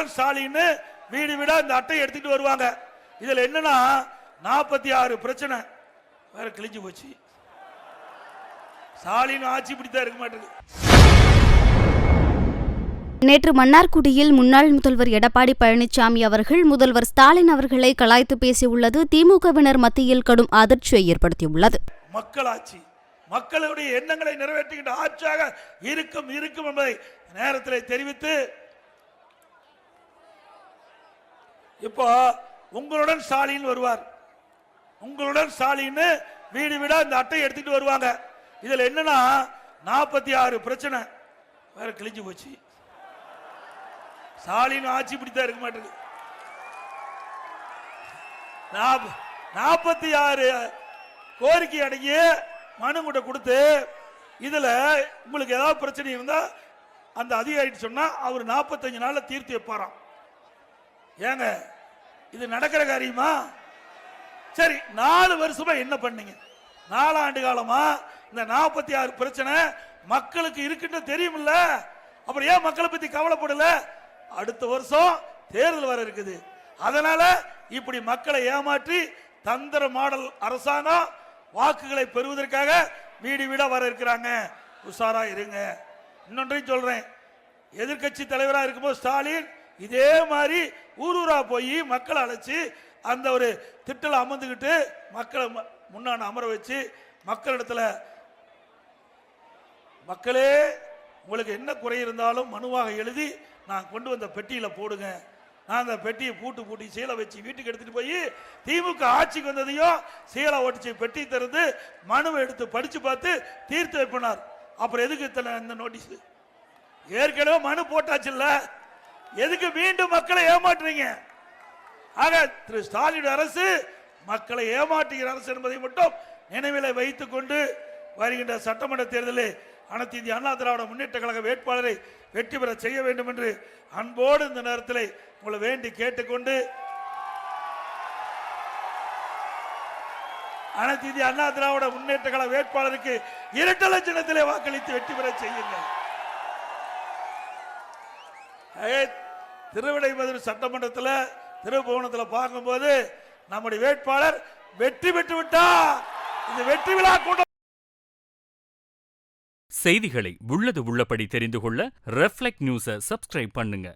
உங்களுடன் ஸ்டாலின் வீடு வீடா இந்த அட்டையை எடுத்துட்டு வருவாங்க. இதுல என்னன்னா 46 பிரச்சனை வேற கிழிஞ்சு போச்சு. ஸ்டாலின் ஆட்சி பிடித்தா இருக்க மாட்டேங்குது. நேற்று மன்னார்குடியில் முன்னாள் முதல்வர் எடப்பாடி பழனிசாமி அவர்கள் முதல்வர் ஸ்டாலின் அவர்களை கலாய்த்து பேசியுள்ளது திமுகவினர் மத்தியில் கடும் அதிர்ச்சியை ஏற்படுத்தியுள்ளது. மக்களாட்சி, மக்களுடைய எண்ணங்களை நிறைவேற்றுகின்ற ஆட்சியாக இருக்கும் இருக்கும் என்பதை நேரத்தில் தெரிவித்து, இப்போ உங்களுடன் ஸ்டாலின் வருவார். உங்களுடன் ஸ்டாலின் வீடு வீடா இந்த அட்டையை எடுத்துட்டு வருவாங்க. இதுல என்னன்னா 46 பிரச்சனை வேற கிழிஞ்சு போச்சு. ஸ்டாலின் ஆட்சி பிடித்தா இருக்க மாட்டேங்குது. 46 கோரிக்கை அடங்கிய மனு கூட கொடுத்து, இதுல உங்களுக்கு ஏதாவது பிரச்சனை இருந்தா அந்த அதிகாரி சொன்னா அவர் 45 நாள்ல தீர்த்து வைப்பாராம். ஏங்க இது நடக்கிற காரியமா? சரி, 4 வருஷமா என்ன பண்ணீங்க? 4 ஆண்டு காலமா இந்த 46 பிரச்சனை மக்களுக்கு இருக்குன்னு தெரியுமில்ல. அப்புறம் ஏன் மக்களை பத்தி கவலைப்படல? அடுத்த வருஷம் தேர்தல் வர இருக்குது. அதனால இப்படி மக்களை ஏமாற்றி தந்திர மாடல் அரசாங்கம் வாக்குகளை பெறுவதற்காக வீடு வீடா வர இருக்கிறாங்க. உஷாரா இருங்க. இன்னொன்றையும் சொல்றேன், எதிர்கட்சி தலைவராக இருக்கும்போது ஸ்டாலின் இதே மாதிரி ஊரூரா போய் மக்களை அழைச்சி அந்த ஒரு திட்டல அமர்ந்துகிட்டு மக்களை முன்னாடி அமர வச்சு மக்களிடத்துல, மக்களே உங்களுக்கு என்ன குறை இருந்தாலும் மனுவாக எழுதி நான் கொண்டு வந்த பெட்டியில போடுங்க. நான் அந்த பெட்டியை பூட்டி சீலை வச்சு வீட்டுக்கு எடுத்துட்டு போய் திமுக ஆட்சிக்கு வந்ததையும் சீலை ஓட்டிச்சு பெட்டி திறந்து மனுவை எடுத்து படிச்சு பார்த்து தீர்த்து வைப்பினார். அப்புறம் எதுக்கு இந்த நோட்டீஸ்? ஏற்கனவே மனு போட்டாச்சு இல்ல, எதுக்கு மீண்டும் மக்களை ஏமாற்றுறீங்க? ஆக திரு ஸ்டாலின் அரசு மக்களை ஏமாற்றுகிற அரசு என்பதை மட்டும் நினைவில் வைத்துக் கொண்டு வருகின்ற சட்டமன்ற தேர்தலில் அனைத்து இந்திய அண்ணா திராவிட முன்னேற்ற கழக வேட்பாளரை வெற்றி பெற செய்ய வேண்டும் என்று அன்போடு இந்த நேரத்தில் உங்களை வேண்டி கேட்டுக்கொண்டு, அனைத்து இந்திய அண்ணா திராவிட முன்னேற்ற கழக வேட்பாளருக்கு 2 லட்சத்திலே வாக்களித்து வெற்றி பெற செய்யுங்கள். திருவிடைமதுரை சட்டமன்றத்தில் திருபுவனத்தில் பார்க்கும்போது நம்முடைய வேட்பாளர் வெற்றி பெற்று விட்டார். இது வெற்றி விழா கூட்டம். செய்திகளை உள்ளது உள்ளபடி தெரிந்து கொள்ள ரெஃப்ளெக்ட் நியூஸை சப்ஸ்கிரைப் பண்ணுங்க.